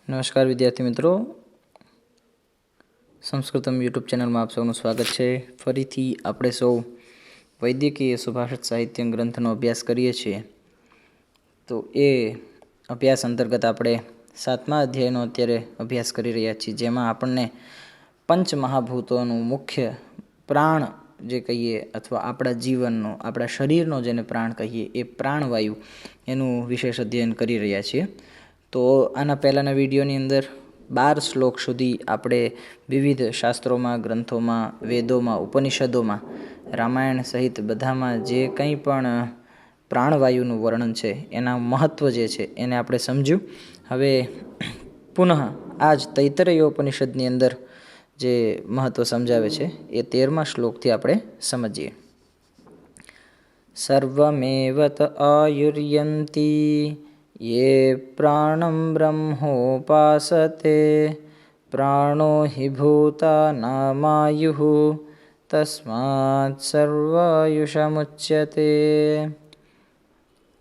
નમસ્કાર વિદ્યાર્થી મિત્રો, સંસ્કૃતમ યુટ્યુબ ચેનલમાં આપ સૌનું સ્વાગત છે. ફરીથી આપણે સૌ વૈદ્યકીય સુભાષિત સાહિત્ય ગ્રંથનો અભ્યાસ કરીએ છીએ. તો એ અભ્યાસ અંતર્ગત આપણે 7મા અધ્યાયનો અત્યારે અભ્યાસ કરી રહ્યા છીએ, જેમાં આપણને પંચમહાભૂતોનું મુખ્ય પ્રાણ જે કહીએ અથવા આપણા જીવનનો, આપણા શરીરનો જેને પ્રાણ કહીએ, એ પ્રાણવાયુ એનું વિશેષ અધ્યયન કરી રહ્યા છીએ. તો આના પહેલાંના વિડીયોની અંદર 12 શ્લોક સુધી આપણે વિવિધ શાસ્ત્રોમાં, ગ્રંથોમાં, વેદોમાં, ઉપનિષદોમાં, રામાયણ સહિત બધામાં જે કંઈ પણ પ્રાણવાયુનું વર્ણન છે, એના મહત્ત્વ જે છે એને આપણે સમજ્યું. હવે પુનઃ આજ તૈત્તરીય ઉપનિષદની અંદર જે મહત્ત્વ સમજાવે છે એ 13મા શ્લોકથી આપણે સમજીએ. સર્વમેવત આયુર્યંતી યે પ્રાણમ બ્રહ્મોપાસતે પ્રાણો હિ ભૂતાનામાયુઃ તસ્માત્ સર્વાયુષમુચ્યતે.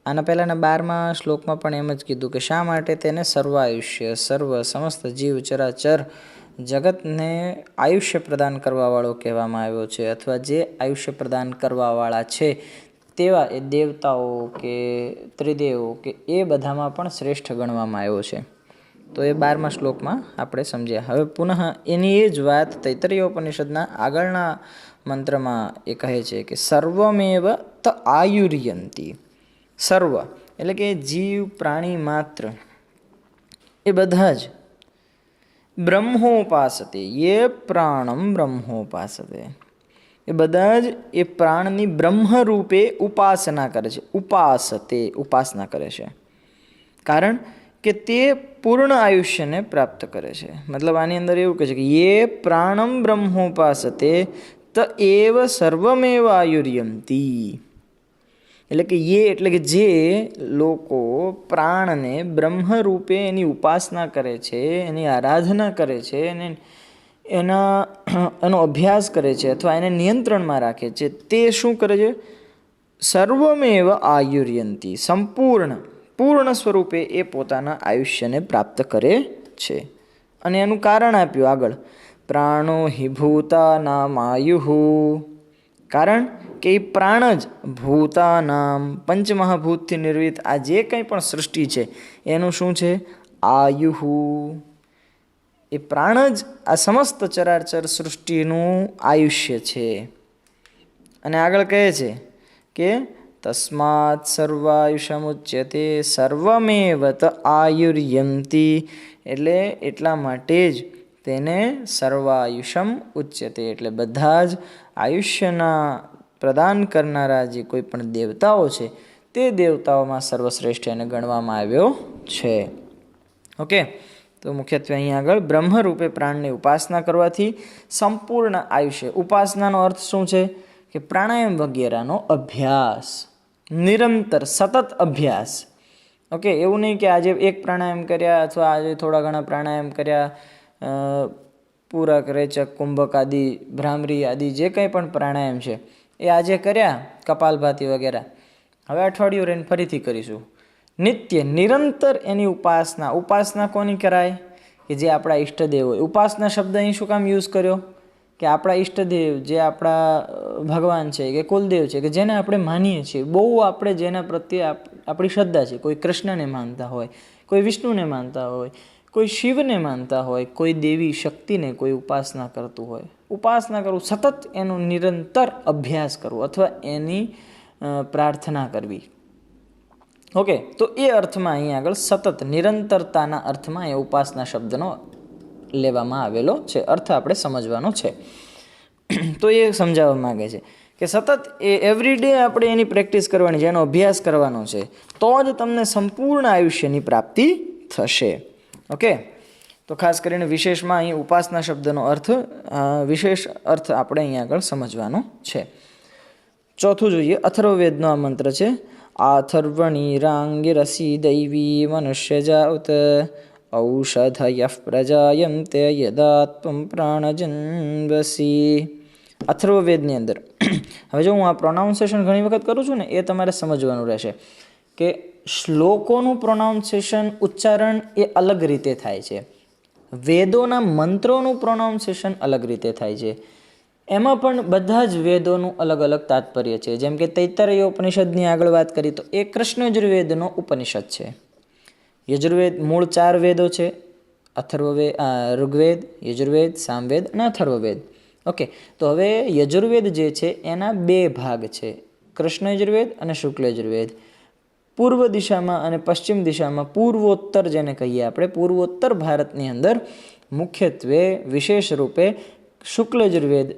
આના પહેલાંના 12મા શ્લોકમાં પણ એમ જ કીધું કે શા માટે તેને સર્વાયુષ્ય, સર્વ સમસ્ત જીવ ચરાચર જગતને આયુષ્ય પ્રદાન કરવાવાળો કહેવામાં આવ્યો છે, અથવા જે આયુષ્ય પ્રદાન કરવાવાળા છે તેવા એ દેવતાઓ કે ત્રિદેવો કે એ બધામાં પણ શ્રેષ્ઠ ગણવામાં આવ્યો છે. તો એ 12મા શ્લોકમાં આપણે સમજ્યા. હવે પુનઃ એની એ જ વાત તૈત્તરીય ઉપનિષદના આગળના મંત્રમાં એ કહે છે કે સર્વમેવ ત આયુર્યંતી. સર્વ એટલે કે જીવ, પ્રાણી માત્ર એ બધા જ બ્રહ્મોપાસતે યે પ્રાણમ બ્રહ્મોપાસતે, એ બધા જ એ પ્રાણની બ્રહ્મરૂપે ઉપાસના કરે છે. ઉપાસતે ઉપાસના કરે છે, કારણ કે તે પૂર્ણ આયુષ્યને પ્રાપ્ત કરે છે. મતલબ આની અંદર એવું કહે છે કે યે પ્રાણમ બ્રહ્મોપાસતે ત એવ સર્વમેવ આયુર્યંતી. એટલે કે યે એટલે કે જે લોકો પ્રાણને બ્રહ્મરૂપે એની ઉપાસના કરે છે, એની આરાધના કરે છે, એનો અભ્યાસ કરે છે અથવા એને નિયંત્રણમાં રાખે છે, તે શું કરે છે? સર્વમેવ આયુર્યંતી, પૂર્ણ સ્વરૂપે એ પોતાના આયુષ્યને પ્રાપ્ત કરે છે. અને એનું કારણ આપ્યું આગળ, પ્રાણો હિ ભૂતાનામાયુઃ. કારણ કે એ પ્રાણ જ ભૂતાનામ, પંચમહાભૂતથી નિર્મિત આ જે કંઈ પણ સૃષ્ટિ છે એનું શું છે? આયુઃ. એ પ્રાણ જ આ સમસ્ત ચરાચર સૃષ્ટિનું આયુષ્ય છે. અને આગળ કહે છે કે તસ્માત સર્વાયુષમુચ્યતે સર્વમેવ ત આયુર્યંતી. એટલે એટલા માટે જ તેને સર્વાયુષમ ઉચ્યતે, એટલે બધા જ આયુષ્યના પ્રદાન કરનારા જે કોઈ પણ દેવતાઓ છે તે દેવતાઓમાં સર્વશ્રેષ્ઠ એને ગણવામાં આવ્યો છે. ઓકે, તો મુખ્યત્વે અહીંયા આગળ બ્રહ્મરૂપે પ્રાણની ઉપાસના કરવાથી સંપૂર્ણ આયુષ્ય. ઉપાસનાનો અર્થ શું છે? કે પ્રાણાયામ વગેરેનો અભ્યાસ, નિરંતર સતત અભ્યાસ. ઓકે, એવું નહીં કે આજે એક પ્રાણાયામ કર્યા અથવા આજે થોડા ઘણા પ્રાણાયામ કર્યા, પૂરક, રેચક, કુંભક આદિ, ભ્રામરી આદિ જે કંઈ પણ પ્રાણાયામ છે એ આજે કર્યા, કપાલભાતિ વગેરે, હવે અઠવાડિયું રહીને ફરીથી કરીશું. નિત્ય નિરંતર એની ઉપાસના. ઉપાસના કોની કરાય? કે જે આપણા ઈષ્ટદેવ હોય. ઉપાસના શબ્દ અહીં શું કામ યુઝ કર્યો? કે આપણા ઈષ્ટદેવ જે આપણા ભગવાન છે કે કુલદેવ છે કે જેને આપણે માનીએ છીએ, બહુ આપણે જેના પ્રત્યે આપણી શ્રદ્ધા છે. કોઈ કૃષ્ણને માનતા હોય, કોઈ વિષ્ણુને માનતા હોય, કોઈ શિવને માનતા હોય, કોઈ દેવી શક્તિને કોઈ ઉપાસના કરતું હોય. ઉપાસના કરવું, સતત એનો નિરંતર અભ્યાસ કરવો અથવા એની પ્રાર્થના કરવી. ઓકે, તો એ અર્થમાં અહીંયા આગળ સતત નિરંતરતાના અર્થમાં એ ઉપાસના શબ્દનો લેવામાં આવેલો છે. અર્થ આપણે સમજવાનો છે. તો એ સમજાવવા માગે છે કે સતત એ એવરીડે આપણે એની પ્રેક્ટિસ કરવાની છે, એનો અભ્યાસ કરવાનો છે, તો જ તમને સંપૂર્ણ આયુષ્યની પ્રાપ્તિ થશે. ઓકે, તો ખાસ કરીને વિશેષમાં અહીં ઉપાસના શબ્દનો અર્થ, વિશેષ અર્થ આપણે અહીંયા આગળ સમજવાનો છે. ચોથું જોઈએ, અથર્વવેદનો આ મંત્ર છે. આથર્વણી રાંગિરસી દૈવી મનુષ્ય જાવત ઔષધયઃ પ્રજાયન્તે યદાત્મં પ્રાણજન્વસી. અથર્વવેદની અંદર હવે જો હું આ પ્રોનાઉન્સિએશન ઘણી વખત કરું છું ને, એ તમારે સમજવાનું રહેશે કે શ્લોકોનું પ્રોનાઉન્સિએશન ઉચ્ચારણ એ અલગ રીતે થાય છે, વેદોના મંત્રોનું પ્રોનાઉન્સિએશન અલગ રીતે થાય છે. એમાં પણ બધા જ વેદોનું અલગ અલગ તાત્પર્ય છે. જેમ કે તૈત્તરીય ઉપનિષદની આગળ વાત કરી તો એ કૃષ્ણ યજુર્વેદનો ઉપનિષદ છે. યજુર્વેદ મૂળ 4 વેદો છે, અથર્વવેદ, ઋગ્વેદ, યજુર્વેદ, સામવેદ અને અથર્વવેદ. ઓકે, તો હવે યજુર્વેદ જે છે એના 2 ભાગ છે, કૃષ્ણ યજુર્વેદ અને શુક્લ યજુર્વેદ. પૂર્વ દિશામાં અને પશ્ચિમ દિશામાં પૂર્વોત્તર જેને કહીએ આપણે, પૂર્વોત્તર ભારતની અંદર મુખ્યત્વે વિશેષ રૂપે શુક્લ યજુર્વેદ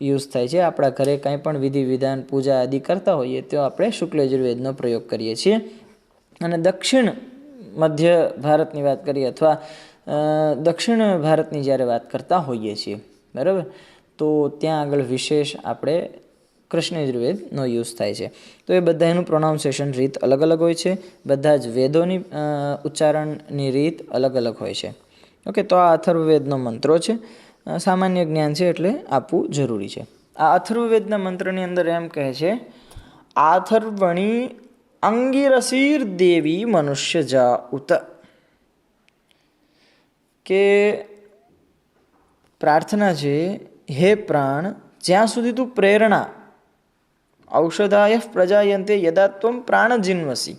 યુઝ થાય છે. આપણા ઘરે કંઈ પણ વિધિ વિધાન પૂજા આદિ કરતા હોઈએ તો આપણે શુક્લ યજુર્વેદનો પ્રયોગ કરીએ છીએ. અને દક્ષિણ મધ્ય ભારતની વાત કરીએ અથવા દક્ષિણ ભારતની જ્યારે વાત કરતા હોઈએ છીએ, બરાબર, તો ત્યાં આગળ વિશેષ આપણે કૃષ્ણ યજુર્વેદનો યુઝ થાય છે. તો એ બધા એનું પ્રોનાઉન્સિએશન રીત અલગ અલગ હોય છે, બધા જ વેદોની ઉચ્ચારણની રીત અલગ અલગ હોય છે. ઓકે, તો આ અથર્વવેદનો મંત્રો છે, સામાન્ય જ્ઞાન છે એટલે આપવું જરૂરી છે. આ અથર્વવેદના મંત્રની અંદર એમ કહે છે, આથર્વણી અંગિરસીર દેવી મનુષ્ય જા ઉત, કે પ્રાર્થના છે, હે પ્રાણ, જ્યાં સુધી તું પ્રેરણા, ઔષધાય પ્રજાયંતે યદા ત્વમ પ્રાણ જીન્વસી,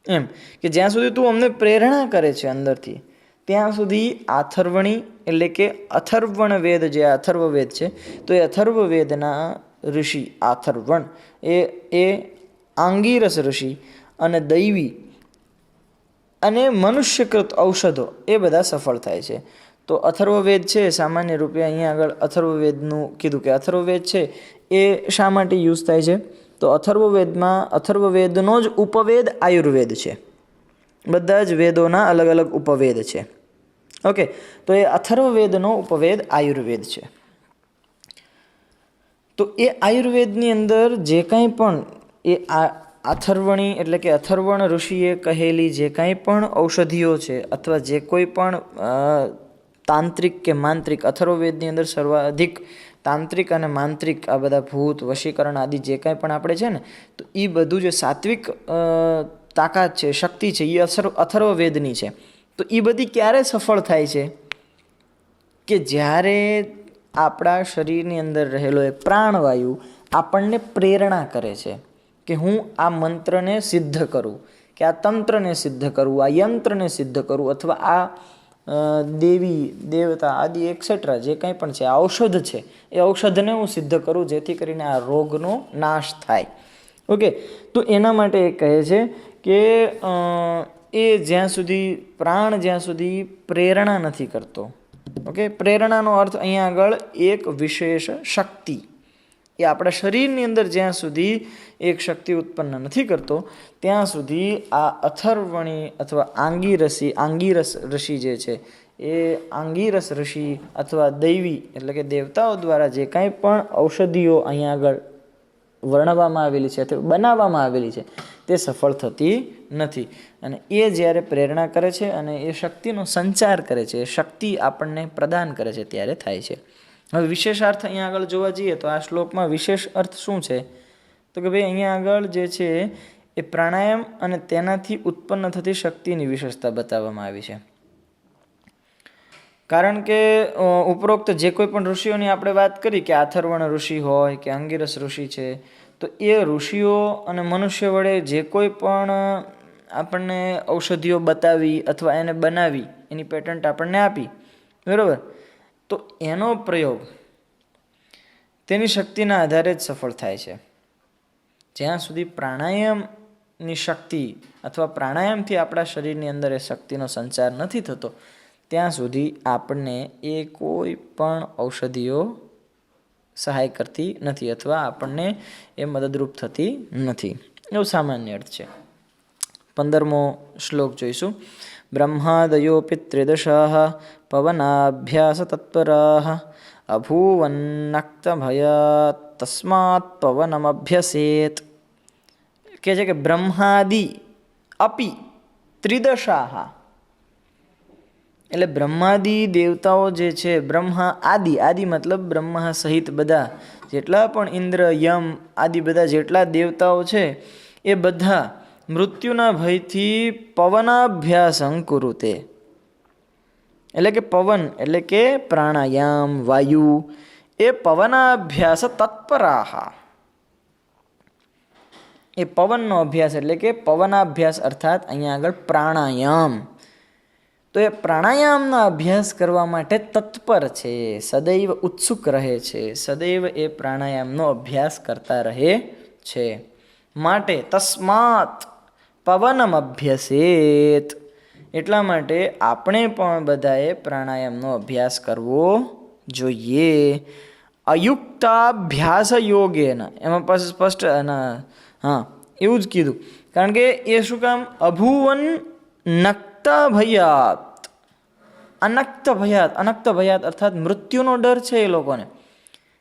એમ કે જ્યાં સુધી તું અમને પ્રેરણા કરે છે અંદરથી, ત્યાં સુધી આથર્વણી એટલે કે અથર્વણ વેદ જે અથર્વવેદ છે, તો એ અથર્વવેદના ઋષિ આથર્વણ એ આંગીરસ ઋષિ અને દૈવી અને મનુષ્યકૃત ઔષધો એ બધા સફળ થાય છે. તો અથર્વવેદ છે, સામાન્ય રૂપે અહીંયા આગળ અથર્વવેદનું કીધું કે અથર્વવેદ છે એ શા માટે યુઝ થાય છે, તો અથર્વવેદમાં અથર્વવેદનો જ ઉપવેદ આયુર્વેદ છે. બધા જ વેદોના અલગ અલગ ઉપવેદ છે. ઓકે, તો એ અથર્વવેદનો ઉપવેદ આયુર્વેદ છે. તો એ આયુર્વેદની અંદર જે કાંઈ પણ એ અથર્વણી એટલે કે અથર્વણ ઋષિએ કહેલી જે કાંઈ પણ ઔષધિઓ છે અથવા જે કોઈ પણ તાંત્રિક કે માંત્રિક, અથર્વવેદની અંદર સર્વાધિક તાંત્રિક અને માંત્રિક આ બધા ભૂત વશીકરણ આદિ જે કાંઈ પણ આપણે છે ને, તો એ બધું જે સાત્વિક તાકાત છે, શક્તિ છે, એ અથર્વવેદની છે. તો એ બધી ક્યારે સફળ થાય છે કે જ્યારે આપણા શરીરની અંદર રહેલો એ પ્રાણવાયુ આપણને પ્રેરણા કરે છે કે હું આ મંત્રને સિદ્ધ કરું, કે આ તંત્રને સિદ્ધ કરું, આ યંત્રને સિદ્ધ કરું, અથવા આ દેવી દેવતા આદિ એક્સેટ્રા જે કંઈ પણ છે, આ ઔષધ છે, એ ઔષધને હું સિદ્ધ કરું જેથી કરીને આ રોગનો નાશ થાય. ઓકે, તો એના માટે એ કહે છે કે એ જ્યાં સુધી પ્રાણ જ્યાં સુધી પ્રેરણા નથી કરતો, ઓકે, પ્રેરણાનો અર્થ અહીંયા આગળ એક વિશેષ શક્તિ, એ આપણા શરીરની અંદર જ્યાં સુધી એક શક્તિ ઉત્પન્ન નથી કરતો ત્યાં સુધી આ અથર્વણી અથવા આંગીરસ ઋષિ જે છે એ આંગીરસ ઋષિ અથવા દૈવી એટલે કે દેવતાઓ દ્વારા જે કાંઈ પણ ઔષધિઓ અહીંયા આગળ વર્ણવવામાં આવેલી છે અથવા બનાવવામાં આવેલી છે તે સફળ થતી નથી. અને એ જ્યારે પ્રેરણા કરે છે અને એ શક્તિનો સંચાર કરે છે, એ શક્તિ આપણને પ્રદાન કરે છે, ત્યારે થાય છે. હવે વિશેષ અર્થ અહીંયા આગળ જોવા જઈએ તો આ શ્લોકમાં વિશેષ અર્થ શું છે, તો કે ભાઈ અહીંયા આગળ જે છે એ પ્રાણાયામ અને તેનાથી ઉત્પન્ન થતી શક્તિની વિશેષતા બતાવવામાં આવી છે. કારણ કે ઉપરોક્ત જે કોઈ પણ ઋષિઓની આપણે વાત કરી કે અથર્વણ ઋષિ હોય કે અંગિરસ ઋષિ છે, તો એ ઋષિઓ અને મનુષ્ય વડે જે કોઈ પણ આપણને ઔષધિઓ બતાવી અથવા એને બનાવી એની પેટન્ટ આપણને આપી, બરાબર, તો એનો પ્રયોગ તેની શક્તિના આધારે જ સફળ થાય છે. જ્યાં સુધી પ્રાણાયામની શક્તિ અથવા પ્રાણાયામથી આપણા શરીરની અંદર એ શક્તિનો સંચાર નથી થતો ત્યાં સુધી આપણને એ કોઈ પણ ઔષધિઓ સહાય કરતી નથી અથવા આપણને એ મદદરૂપ થતી નથી. એવું સામાન્ય અર્થ છે. 15મો શ્લોક જોઈશું. બ્રહ્માદયોપી ત્રિદશાઃ પવનાભ્યાસ તત્પરાઃ અભૂવન્નક્તભયાત તસ્માત પવનમભ્યસેત. કહે છે કે બ્રહ્માદિ અપી ત્રિદશાઃ, એટલે બ્રહ્માદિ દેવતાઓ જે છે, બ્રહ્મા આદિ મતલબ બ્રહ્મા સહિત બધા જેટલા પણ ઇન્દ્ર યમ આદિ બધા જેટલા દેવતાઓ છે એ બધા મૃત્યુના ભયથી પવનાભ્યાસં કુરુતે, એટલે કે પવન એટલે કે પ્રાણાયામ વાયુ એ પવનાભ્યાસ તત્પરાહ, એ પવનનો અભ્યાસ એટલે કે પવનાભ્યાસ અર્થાત અહીંયા આગળ પ્રાણાયામ, તો એ પ્રાણાયામના અભ્યાસ કરવા માટે તત્પર છે, સદૈવ ઉત્સુક રહે છે, સદૈવ એ પ્રાણાયામનો અભ્યાસ કરતા રહે છે. માટે તસ્માત પવનમ અભ્યસેત, એટલા માટે આપણે પણ બધાએ પ્રાણાયામનો અભ્યાસ કરવો જોઈએ. અયુક્તાભ્યાસ યોગેન, એમાં પાછું સ્પષ્ટ હા એવું જ કીધું, કારણ કે એ શું કામ અભુવન નક્તા ભયાત, અનક્ત ભયાત, અનક્ત ભયાત અર્થાત મૃત્યુનો ડર છે એ લોકોને,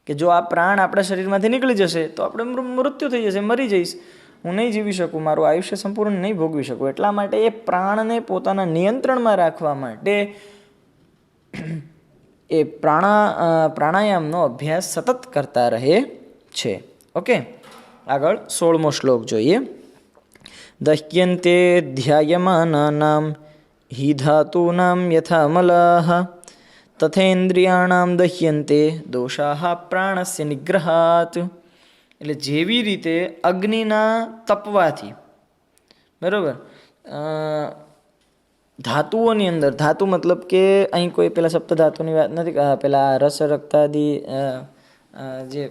કે જો આ પ્રાણ આપણા શરીરમાંથી નીકળી જશે તો આપણે મૃત્યુ થઈ જશે, મરી જઈશ, હું નહીં જીવી શકું, મારું આયુષ્ય સંપૂર્ણ નહીં ભોગવી શકું. એટલા માટે એ પ્રાણને પોતાના નિયંત્રણમાં રાખવા માટે એ પ્રાણાયામનો અભ્યાસ સતત કરતા રહે છે. ઓકે, આગળ 16મો શ્લોક જોઈએ. દહ્યન્તે ધ્યાયમાનાનામ હિ ધાતુનામ યથા મલાહ તથેન્દ્રિયાણામ દહ્યન્તે દોષાઃ પ્રાણસ્ય નિગ્રહાત, એટલે જેવી રીતે અગ્નિના તપવાથી, બરાબર, ધાતુઓની અંદર, ધાતુ મતલબ કે અહીં કોઈ પેલા સપ્તધાતુની વાત નથી, પેલા રસ રક્તાદી જે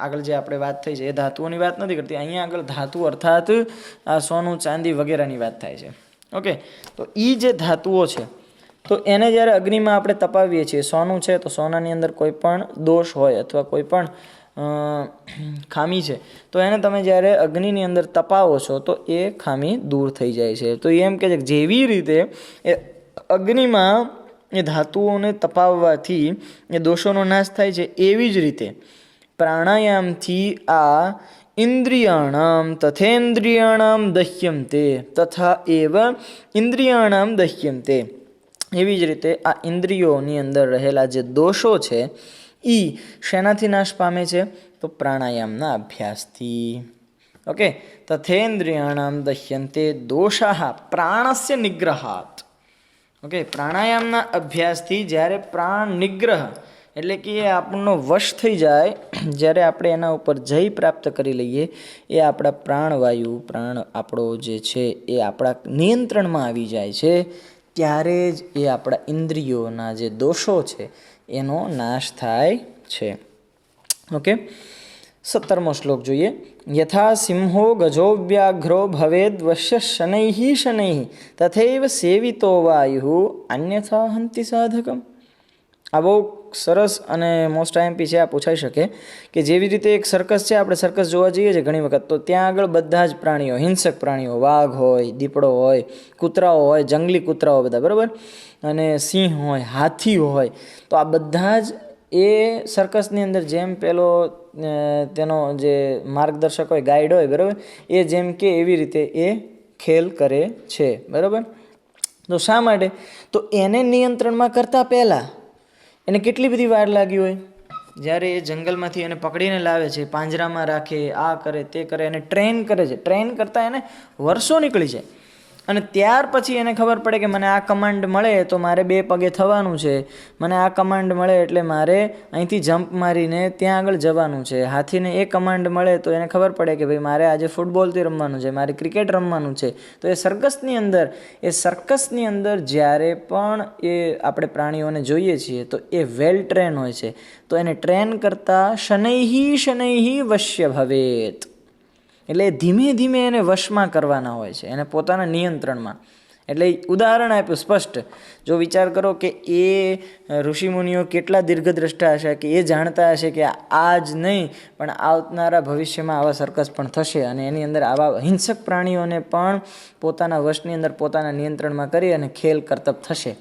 આગળ જે આપણે વાત થઈ છે એ ધાતુઓની વાત નથી કરતી, અહીંયા આગળ ધાતુ અર્થાત આ સોનું ચાંદી વગેરેની વાત થાય છે. ઓકે, તો એ જે ધાતુઓ છે તો એને જ્યારે અગ્નિમાં આપણે તપાવીએ છીએ, સોનું છે તો સોનાની અંદર કોઈ પણ દોષ હોય અથવા કોઈ પણ ખામી છે તો એને તમે જ્યારે અગ્નિની અંદર તપાવો છો તો એ ખામી દૂર થઈ જાય છે. તો એમ કે જેવી રીતે એ અગ્નિમાં એ ધાતુઓને તપાવવાથી એ દોષોનો નાશ થાય છે, એવી જ રીતે પ્રાણાયામથી આ ઇન્દ્રિયાણામ તથેન્દ્રિયાણામ દહ્યંતે તથા એવ ઇન્દ્રિયાણામ દહ્યંતે, એવી જ રીતે આ ઇન્દ્રિયોની અંદર રહેલા જે દોષો છે એ શેનાથી નાશ પામે છે? તો પ્રાણાયામના અભ્યાસથી. ઓકે, તથેન્દ્રિયાણામ દહ્યંતે દોષાઃ પ્રાણસ્ય નિગ્રહાત. ઓકે, પ્રાણાયામના અભ્યાસથી જ્યારે પ્રાણ નિગ્રહ એટલે કે એ આપણનો વશ થઈ જાય, જ્યારે આપણે એના ઉપર જય પ્રાપ્ત કરી લઈએ, એ આપણા પ્રાણવાયુ, પ્રાણ આપણો જે છે એ આપણા નિયંત્રણમાં આવી જાય છે, ત્યારે જ એ આપણા ઇન્દ્રિયોના જે દોષો છે એનો નાશ થાય છે. ઓકે, 17મો શ્લોક જોઈએ. યથા સિંહો ગજો વ્યાઘ્રો ભવેદ વશ્ય શનૈઃ શનૈઃ તથૈવ સેવિતો વાયુ અન્યથા હંતિ સાધકમ. આ બહુ સરસ અને મોસ્ટ આઈએમપી છે, આ પૂછાઈ શકે કે જેવી રીતે એક સર્કસ છે, આપણે સર્કસ જોવા જઈએ છીએ ઘણી વખત, તો ત્યાં આગળ બધા જ પ્રાણીઓ, હિંસક પ્રાણીઓ, વાઘ હોય, દીપડો હોય, કૂતરાઓ હોય, જંગલી કૂતરાઓ બધા, બરાબર, અને સિંહ હોય, હાથી હોય, તો આ બધા જ એ સર્કસની અંદર જેમ પેલો તેનો જે માર્ગદર્શક હોય, ગાઈડ હોય, બરાબર, એ જેમ કે એવી રીતે એ ખેલ કરે છે, બરાબર. તો શા માટે? તો એને નિયંત્રણમાં કરતાં પહેલાં એને કેટલી બધી વાર લાગી હોય, જ્યારે એ જંગલમાંથી એને પકડીને લાવે છે, પાંજરામાં રાખે, આ કરે તે કરે, એને ટ્રેન કરે છે, ટ્રેન કરતાં એને વર્ષો નીકળી જાય, અને ત્યાર પછી એને ખબર પડે કે મને આ કમાન્ડ મળે તો મારે 2 પગે થવાનું છે, મને આ કમાન્ડ મળે એટલે મારે અહીંથી જમ્પ મારીને ત્યાં આગળ જવાનું છે, હાથીને એ કમાન્ડ મળે તો એને ખબર પડે કે ભાઈ મારે આજે ફૂટબોલથી રમવાનું છે, મારે ક્રિકેટ રમવાનું છે. તો એ સર્કસની અંદર જ્યારે પણ એ આપણે પ્રાણીઓને જોઈએ છીએ તો એ વેલ ટ્રેન હોય છે, તો એને ટ્રેન કરતાં શનૈઃ વશ્ય ભવેત, એટલે ધીમે ધીમે એને વશમાં કરવાના હોય છે, એને પોતાના નિયંત્રણમાં. એટલે ઉદાહરણ આપ્યું સ્પષ્ટ. જો વિચાર કરો કે એ ઋષિમુનિઓ કેટલા દીર્ઘદ્રષ્ટા હશે, કે એ જાણતા હશે કે આ જ નહીં પણ આવનારા ભવિષ્યમાં આવા સર્કસ પણ થશે, અને એની અંદર આવા હિંસક પ્રાણીઓને પણ પોતાના વશની અંદર, પોતાના નિયંત્રણમાં કરી અને ખેલ કરતબ થશે.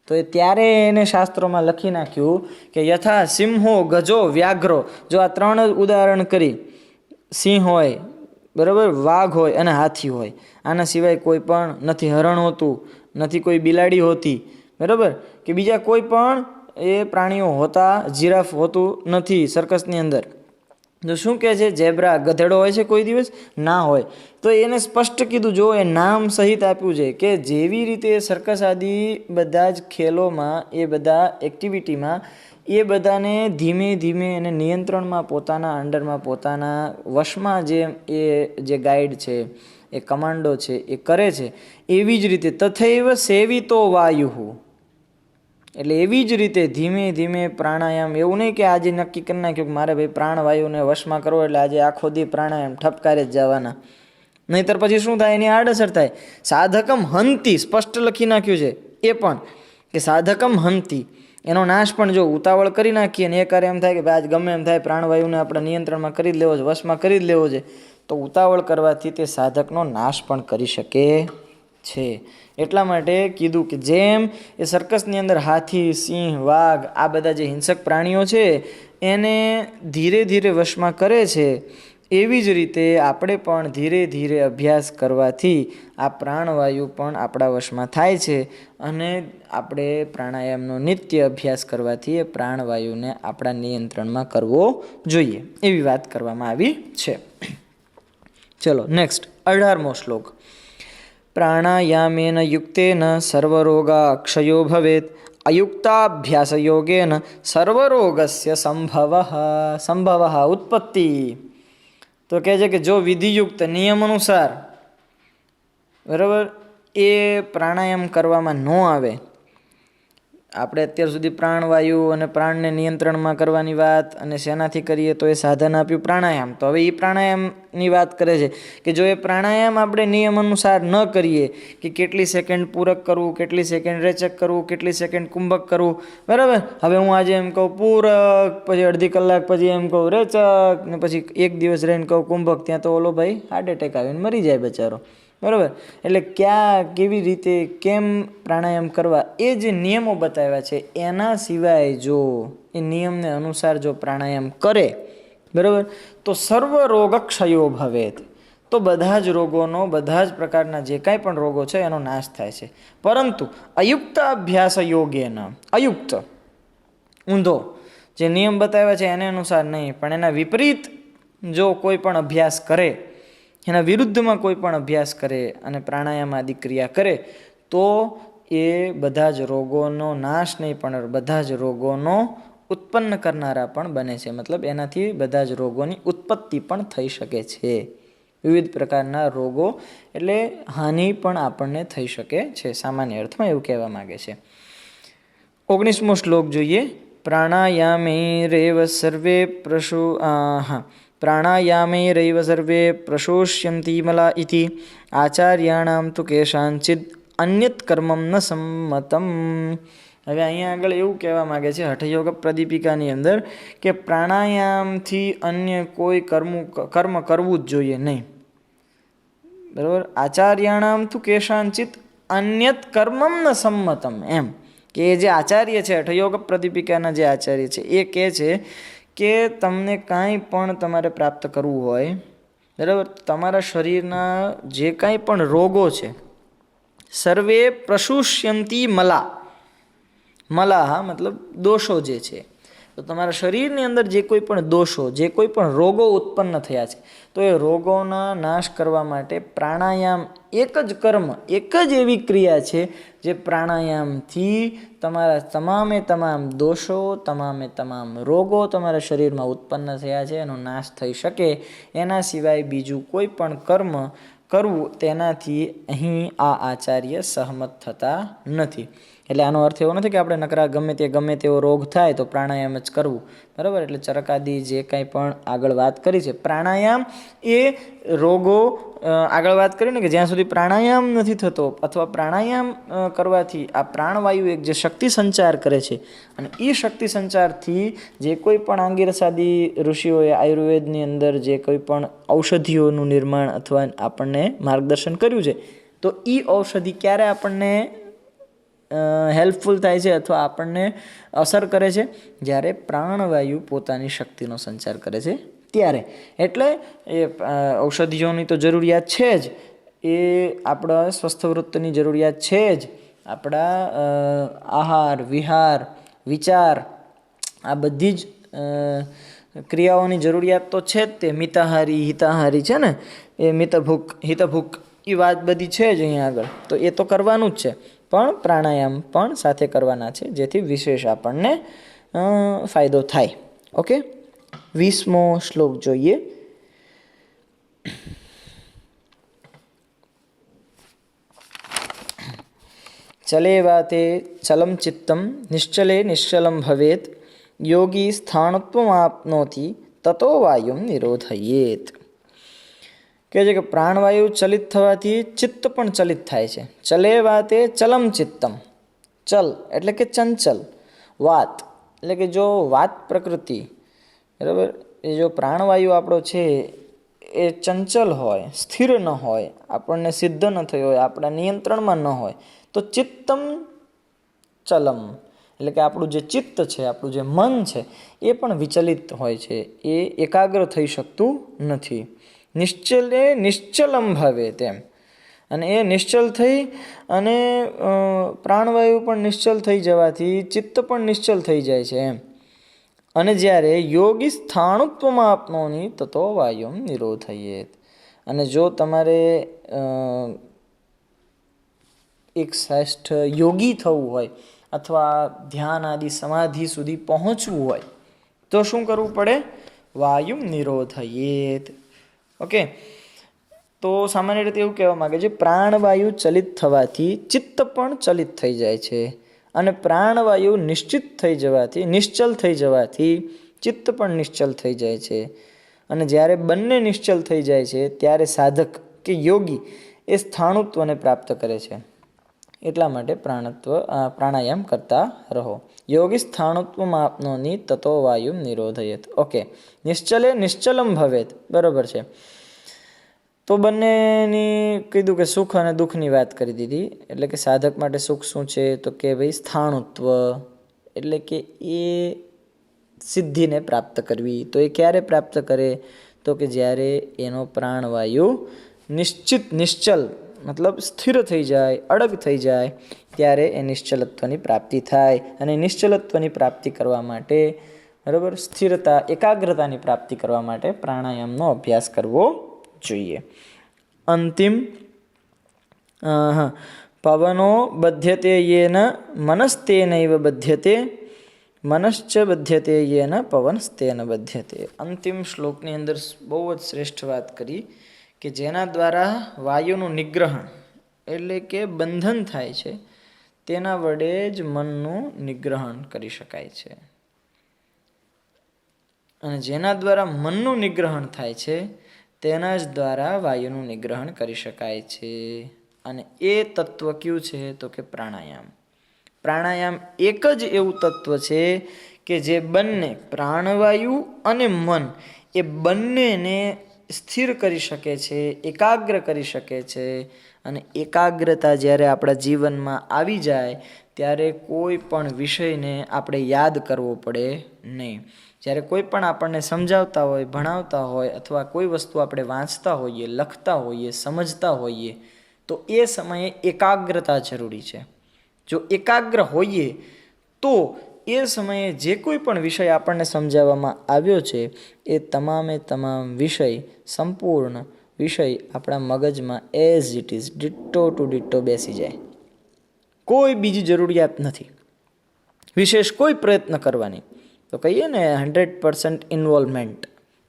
તો એ ત્યારે એને શાસ્ત્રોમાં લખી નાખ્યું કે યથા સિંહો ગજો વ્યાઘ્રો, જો આ 3 ઉદાહરણ કરી, સિંહ હોય, બરાબર, વાઘ હોય અને હાથી હોય, આના સિવાય કોઈ પણ નથી, હરણ હોતું નથી, કોઈ બિલાડી હોતી, બરાબર, કે બીજા કોઈ પણ એ પ્રાણીઓ હોતા, જીરાફ હોતું નથી સર્કસની અંદર. જો શું કહે છે, ઝેબ્રા ગધેડો હોય છે કોઈ દિવસ? ના હોય. તો એને સ્પષ્ટ કીધું, જો એ નામ સહિત આપ્યું છે કે જેવી રીતે સર્કસ આદિ બધા જ ખેલોમાં, એ બધા એક્ટિવિટીમાં એ બધાને ધીમે ધીમે એને નિયંત્રણમાં, પોતાના અંડરમાં, પોતાના વશમાં જે ગાઈડ છે, એ કમાન્ડો છે, એ કરે છે, એવી જ રીતે તથૈવ સેવિતો વાયુ, એટલે એવી જ રીતે ધીમે ધીમે પ્રાણાયામ. એવું નહીં કે આજે નક્કી કરી નાખ્યું કે મારે ભાઈ પ્રાણવાયુને વશમાં કરવો એટલે આજે આખો દી પ્રાણાયામ ઠપકારે જ જવાના, નહીંતર પછી શું થાય, એની આડઅસર થાય. સાધકમ હંતી સ્પષ્ટ લખી નાખ્યું છે એ પણ, કે સાધકમ હંતી, એનો નાશ પણ. જો ઉતાવળ કરી નાખીએ ને એ કાર્ય એમ થાય કે ભાઈ આજ ગમે એમ થાય પ્રાણવાયુને આપણે નિયંત્રણમાં કરી જ લેવો છે, વશમાં કરી જ લેવો છે, તો ઉતાવળ કરવાથી તે સાધકનો નાશ પણ કરી શકે છે. એટલા માટે કીધું કે જેમ એ સર્કસની અંદર હાથી, સિંહ, વાઘ આ બધા જે હિંસક પ્રાણીઓ છે એને ધીરે ધીરે વશમાં કરે છે, એવી જ રીતે આપણે પણ ધીરે ધીરે અભ્યાસ કરવાથી આ પ્રાણવાયુ પણ આપણા વશમાં થાય છે. અને આપણે પ્રાણાયામનો નિત્ય અભ્યાસ કરવાથી એ પ્રાણવાયુને આપણા નિયંત્રણમાં કરવો જોઈએ, એવી વાત કરવામાં આવી છે. ચલો નેક્સ્ટ 18મો શ્લોક. પ્રાણાયામેન યુક્તેન સર્વરોગા ક્ષયો ભવેત, અયુક્તાભ્યાસ યોગેન સર્વરોગસ્ય સંભવ ઉત્પત્તિ. તો કહે છે કે જો વિધિયુક્ત નિયમ અનુસાર, બરાબર, એ પ્રાણાયામ કરવામાં ન આવે. આપણે અત્યાર સુધી પ્રાણવાયુ અને પ્રાણને નિયંત્રણમાં કરવાની વાત અને શેનાથી કરીએ, તો એ સાધન આપ્યું પ્રાણાયામ. તો હવે એ પ્રાણાયામની વાત કરે છે કે જો એ પ્રાણાયામ આપણે નિયમ અનુસાર ન કરીએ, કે કેટલી સેકન્ડ પૂરક કરવું, કેટલી સેકન્ડ રેચક કરવું, કેટલી સેકન્ડ કુંભક કરવું, બરાબર. હવે હું આજે એમ કહું પૂરક, પછી અડધી કલાક પછી એમ કહું રેચક, ને પછી એક દિવસ રહીને કહું કુંભક, ત્યાં તો ઓલો ભાઈ હાર્ટ એટેક આવીને મરી જાય બચારો, બરાબર. એટલે કેવી રીતે કેમ પ્રાણાયામ કરવા, એ જે નિયમો બતાવ્યા છે એના સિવાય જો એ નિયમને અનુસાર જો પ્રાણાયામ કરે, બરાબર, તો સર્વ રોગ ક્ષયો ભવેત, તો બધા જ રોગોનો, બધા જ પ્રકારના જે કાંઈ પણ રોગો છે એનો નાશ થાય છે. પરંતુ અયુક્ત અભ્યાસ યોગેન, અયુક્ત ઊંધો જે નિયમ બતાવ્યા છે એને અનુસાર નહીં, પણ એના વિપરીત જો કોઈ પણ અભ્યાસ કરે, એના વિરુદ્ધમાં કોઈ પણ અભ્યાસ કરે અને પ્રાણાયામ આદિ ક્રિયા કરે, તો એ બધા જ રોગોનો નાશ નહીં, પણ બધા જ રોગોનો ઉત્પન્ન કરનારા પણ બને છે. મતલબ એનાથી બધા જ રોગોની ઉત્પત્તિ પણ થઈ શકે છે. વિવિધ પ્રકારના રોગો એટલે હાનિ પણ આપણને થઈ શકે છે, સામાન્ય અર્થમાં એવું કહેવા માગે છે. 19મો શ્લોક જોઈએ. પ્રાણાયામેરેવ સર્વે પ્રાણાયામેરૈવ સર્વે પ્રશોષ્યંતિ મલા ઇતિ, આચાર્યાણામ તુ કેશાંચિદ અન્યત કર્મમ ન સંમતમ. હવે અહીંયા આગળ એવું કહેવા માગે છે હઠયોગ પ્રદીપિકાની અંદર કે પ્રાણાયામથી અન્ય કોઈ કર્મ કરવું જ જોઈએ નહીં, બરાબર. આચાર્યાણામ તુ કેશાંચિત અન્યત કર્મમ ન સંમતમ, એમ કે એ જે આચાર્ય છે, હઠયોગ પ્રદીપિકાના જે આચાર્ય છે, એ કહે છે કે તમને કાંઈ પણ તમારે પ્રાપ્ત કરવું હોય, બરાબર, તમારા શરીરના જે કાંઈ પણ રોગો છે, સર્વે પ્રશુષ્યંતિ મલા, મલા મતલબ દોષો જે છે, તો તમારા શરીરની અંદર જે કોઈ પણ દોષો, જે કોઈ પણ રોગો ઉત્પન્ન થયા છે, તો એ રોગોના નાશ કરવા માટે પ્રાણાયામ એક જ કર્મ, એક જ એવી ક્રિયા છે જે પ્રાણાયામથી તમારા તમામ દોષો, તમામ રોગો તમારા શરીરમાં ઉત્પન્ન થયા છે એનો નાશ થઈ શકે. એના સિવાય બીજું કોઈ પણ કર્મ કરવું તેનાથી અહીં આ આચાર્ય સહમત થતા નથી. એટલે આનો અર્થ એવો નથી કે આપણે નકરા ગમે તેવો રોગ થાય તો પ્રાણાયામ જ કરવું, બરાબર. એટલે ચરકાદી જે કાંઈ પણ આગળ વાત કરી છે, પ્રાણાયામ એ રોગો આગળ વાત કરીને કે જ્યાં સુધી પ્રાણાયામ નથી થતો, અથવા પ્રાણાયામ કરવાથી આ પ્રાણવાયુ એક જે શક્તિ સંચાર કરે છે, અને એ શક્તિ સંચારથી જે કોઈ પણ આંગિરસાદી ઋષિઓએ આયુર્વેદની અંદર જે કોઈ પણ ઔષધિઓનું નિર્માણ અથવા આપણને માર્ગદર્શન કર્યું છે, તો એ ઔષધિ ક્યારે આપણને હેલ્પફુલ થાય છે અથવા આપણને અસર કરે છે, જ્યારે પ્રાણવાયુ પોતાની શક્તિનો સંચાર કરે છે ત્યારે. એટલે એ ઔષધિઓની તો જરૂરિયાત છે જ, એ આપણા સ્વસ્થ વૃત્તિની જરૂરિયાત છે જ, આપણા આહાર વિહાર વિચાર આ બધી જ ક્રિયાઓની જરૂરિયાત તો છે જ. તે મિતાહારી હિતાહારી છે ને, એ મિતભૂક હિતભૂક એ વાત બધી છે જ અહીંયા આગળ, તો એ તો કરવાનું જ છે. પણ પ્રાણાયામ પણ સાથે કરવાના છે, જેથી વિશેષ આપણને ફાયદો થાય. ઓકે, 20મો શ્લોક જોઈએ. ચલે વાતે ચલમ ચિત્તમ નિશ્ચલે નિશ્ચલમ ભવેત યોગી સ્થાણત્વમાપ્નોતિ તતો વાયુમ નિરોધયેત. કહે છે કે પ્રાણવાયુ ચલિત થવાથી ચિત્ત પણ ચલિત થાય છે. ચલે વાતે ચલમ ચિત્તમ, ચલ એટલે કે ચંચલ, વાત એટલે કે જો વાત પ્રકૃતિ, બરાબર, એ જો પ્રાણવાયુ આપણો છે એ ચંચલ હોય, સ્થિર ન હોય, આપણને સિદ્ધ ન થયો હોય, આપણા નિયંત્રણમાં ન હોય, તો ચિત્તમ ચલમ એટલે કે આપણું જે ચિત્ત છે, આપણું જે મન છે, એ પણ વિચલિત હોય છે, એ એકાગ્ર થઈ શકતું નથી. નિશ્ચલે નિશ્ચલમ ભવે તેમ, અને એ નિશ્ચલ થઈ અને પ્રાણવાયુ પણ નિશ્ચલ થઈ જવાથી ચિત્ત પણ નિશ્ચલ થઈ જાય છે એમ. અને જ્યારે યોગી સ્થાણુત્વમાં આપનોની તતો વાયુમ નિરોધયેત. અને જો તમારે એક શ્રેષ્ઠ યોગી થવું હોય અથવા ધ્યાન આદિ સમાધિ સુધી પહોંચવું હોય તો શું કરવું પડે? વાયુમ નિરોધયેત. ઓકે, તો સામાન્ય રીતે એવું કહેવા માગે છે પ્રાણવાયુ ચલિત થવાથી ચિત્ત પણ ચલિત થઈ જાય છે, અને પ્રાણવાયુ નિશ્ચિત થઈ જવાથી, નિશ્ચલ થઈ જવાથી ચિત્ત પણ નિશ્ચલ થઈ જાય છે. અને જ્યારે બંને નિશ્ચલ થઈ જાય છે ત્યારે સાધક કે યોગી એ સ્થાણુત્વને પ્રાપ્ત કરે છે. એટલા માટે પ્રાણાયામ કરતા રહો. યોગી સ્થાણુત્વમાં આપનોની તતો વાયુમ નિરોધયેત. ઓકે, નિશ્ચલે નિશ્ચલમ ભવેત, બરાબર છે. તો બંનેની કીધું કે સુખ અને દુઃખની વાત કરી દીધી. એટલે કે સાધક માટે સુખ શું છે? તો કે ભાઈ સ્થાણુત્વ, એટલે કે એ સિદ્ધિને પ્રાપ્ત કરવી. તો એ ક્યારે પ્રાપ્ત કરે? તો કે જ્યારે એનો પ્રાણવાયુ નિશ્ચિત નિશ્ચલ મતલબ સ્થિર થઈ જાય, અડગ થઈ જાય, ત્યારે એ નિશ્ચલત્વની પ્રાપ્તિ થાય. અને નિશ્ચલત્વની પ્રાપ્તિ કરવા માટે, બરાબર, સ્થિરતા એકાગ્રતાની પ્રાપ્તિ કરવા માટે પ્રાણાયામનો અભ્યાસ કરવો જોઈએ. અંતિમ પવનો બધ્યતે યેન મનસ્તેનૈવ બધ્યતે મનશ્ચ બધ્યતે યેન પવનસ્તેન બધ્યતે. અંતિમ શ્લોકની અંદર બહુ જ શ્રેષ્ઠ વાત કરી કે જેના દ્વારા વાયુનું નિગ્રહણ એટલે કે બંધન થાય છે, તેના વડે જ મનનું નિગ્રહણ કરી શકાય છે. અને જેના દ્વારા મનનું નિગ્રહણ થાય છે તેના જ દ્વારા વાયુનું નિગ્રહણ કરી શકાય છે. અને એ તત્વ કયું છે? તો કે પ્રાણાયામ. પ્રાણાયામ એક જ એવું તત્વ છે કે જે બંને પ્રાણવાયુ અને મન એ બંનેને સ્થિર કરી શકે છે, એકાગ્ર કરી શકે છે. અને એકાગ્રતા જ્યારે આપણા જીવનમાં આવી જાય ત્યારે કોઈ પણ વિષયને આપણે યાદ કરવો પડે નહીં. જ્યારે કોઈ પણ આપણને સમજાવતા હોય, ભણાવતા હોય, અથવા કોઈ વસ્તુ આપણે વાંચતા હોઈએ, લખતા હોઈએ, સમજતા હોઈએ, તો એ સમયે એકાગ્રતા જરૂરી છે. જો એકાગ્ર હોઈએ તો એ સમયે જે કોઈ પણ વિષય આપણને સમજાવવામાં આવ્યો છે એ તમામે તમામ વિષય, સંપૂર્ણ વિષય આપણા મગજમાં as it is ditto to ditto બેસી જાય. કોઈ બીજી જરૂરિયાત નથી, વિશેષ કોઈ પ્રયત્ન કરવાની. તો કહીએ ને 100% ઇન્વોલ્વમેન્ટ,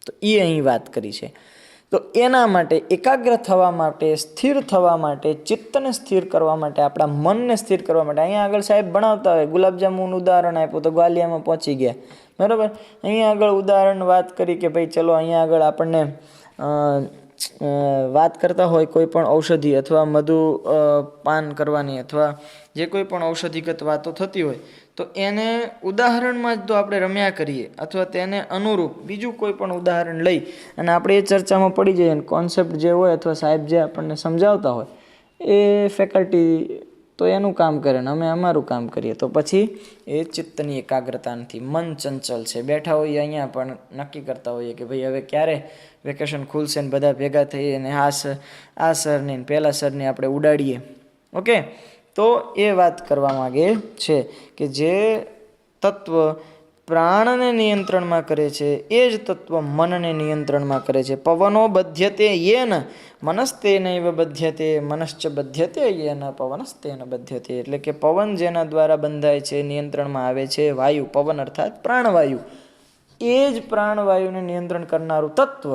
તો એ અહીં વાત કરી છે. તો એના માટે એકાગ્ર થવા માટે, સ્થિર થવા માટે, ચિત્તને સ્થિર કરવા માટે, આપણા મનને સ્થિર કરવા માટે, અહીંયા આગળ સાહેબ ભણાવતા હોય, ગુલાબજાંબુનું ઉદાહરણ આપ્યું તો ગ્વાલિયામાં પહોંચી ગયા, બરાબર. અહીંયા આગળ ઉદાહરણ વાત કરી કે ભાઈ ચલો અહીંયા આગળ આપણને વાત કરતા હોય કોઈ પણ ઔષધિ અથવા મધુ પાન કરવાની અથવા જે કોઈ પણ ઔષધિગત વાતો થતી હોય તો એને ઉદાહરણમાં જ તો આપણે રમ્યા કરીએ અથવા તેને અનુરૂપ બીજું કોઈ પણ ઉદાહરણ લઈ અને આપણે એ ચર્ચામાં પડી જઈએ અને કોન્સેપ્ટ જે હોય અથવા સાહેબ જે આપણને સમજાવતા હોય એ ફેકલ્ટી તો એનું કામ કરે ને અમે અમારું કામ કરીએ, તો પછી એ ચિત્તની એકાગ્રતા નથી. મન ચંચલ છે, બેઠા હોઈએ અહીંયા પણ નક્કી કરતા હોઈએ કે ભાઈ હવે ક્યારે વેકેશન ખુલશે ને બધા ભેગા થઈએ ને આ સરની ને પહેલા સરની આપણે ઉડાડીએ. ઓકે, તો એ વાત કરવા માગે છે કે જે તત્વ પ્રાણને નિયંત્રણમાં કરે છે એ જ તત્વ મનને નિયંત્રણમાં કરે છે. પવનો બધ્યતે યેન મનસ્તેનૈવ બધ્યતે મનશ્ચ બધ્યતે યેન પવનસ્તેન બધ્યતે. એટલે કે પવન જેના દ્વારા બંધાય છે, નિયંત્રણમાં આવે છે, વાયુ, પવન અર્થાત પ્રાણવાયુ, એ જ પ્રાણવાયુને નિયંત્રણ કરનારું તત્વ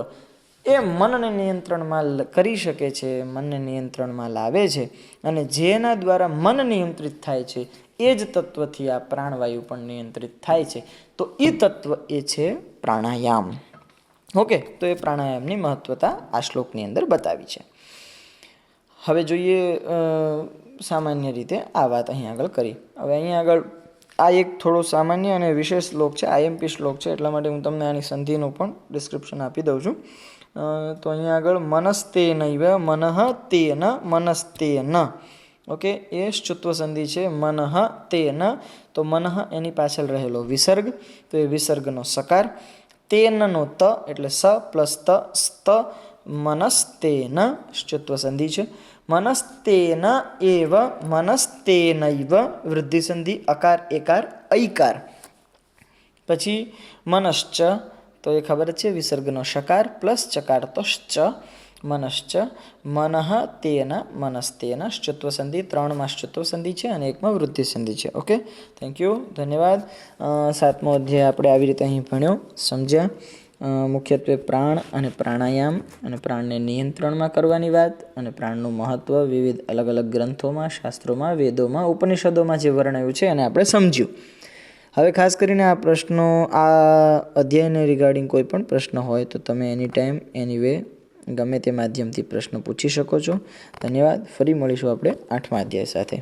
એ મનને નિયંત્રણમાં કરી શકે છે, મનને નિયંત્રણમાં લાવે છે. અને જેના દ્વારા મન નિયંત્રિત થાય છે એ જ તત્વથી આ પ્રાણવાયુ પણ નિયંત્રિત થાય છે. તો એ તત્વ એ છે પ્રાણાયામ. ઓકે, તો એ પ્રાણાયામની મહત્વતા આ શ્લોકની અંદર બતાવી છે. હવે જોઈએ સામાન્ય રીતે આ વાત અહીં આગળ કરી. હવે અહીં આગળ આ એક થોડો સામાન્ય અને વિશેષ શ્લોક છે, આઈએમપી શ્લોક છે, એટલા માટે હું તમને આની સંધિનું પણ ડિસ્ક્રિપ્શન આપી દઉં છું. તો અહીંયા આગળ મનસ્તેનૈવ મનઃ તેન મનસ્તેન. ઓકે, એ શ્ચુત્વ સંધિ છે. મનઃ તેન, તો મનઃ એની પાછળ રહેલો વિસર્ગ, તો એ વિસર્ગનો સકાર. તેનનો ત એટલે સ પ્લસ ત સ્ત, મનસ્તેન શ્ચુત્વ સંધિ છે. મનસ્તેન એવ મનસ્તેનૈવ વૃદ્ધિ સંધિ, અકાર એકાર ઐકાર. પછી મનશ્ચ, તો એ ખબર જ છે, વિસર્ગનો શકાર પ્લસ ચકાર તો શ્ચ, મનશ્ચ. મનઃ તેન મનસ્તેન શ્ચુત્વ સંધિ, 3માં શ્ચુત્વ સંધિ છે અને 1માં વૃદ્ધિ સંધિ છે. ઓકે, થેન્ક યુ, ધન્યવાદ. 7મો અધ્યાય આપણે આવી રીતે અહીં ભણ્યો, સમજ્યા. મુખ્યત્વે પ્રાણ અને પ્રાણાયામ અને પ્રાણને નિયંત્રણમાં કરવાની વાત અને પ્રાણનું મહત્ત્વ વિવિધ અલગ અલગ ગ્રંથોમાં, શાસ્ત્રોમાં, વેદોમાં, ઉપનિષદોમાં જે વર્ણવ્યું છે એને આપણે સમજ્યું. હવે ખાસ કરીને આ પ્રશ્નો, આ અધ્યાયને રિગાર્ડિંગ કોઈ પણ પ્રશ્ન હોય તો તમે એની ટાઈમ, એની વે, ગમે તે માધ્યમથી પ્રશ્ન પૂછી શકો છો. ધન્યવાદ. ફરી મળીશું આપણે 8મા અધ્યાય સાથે.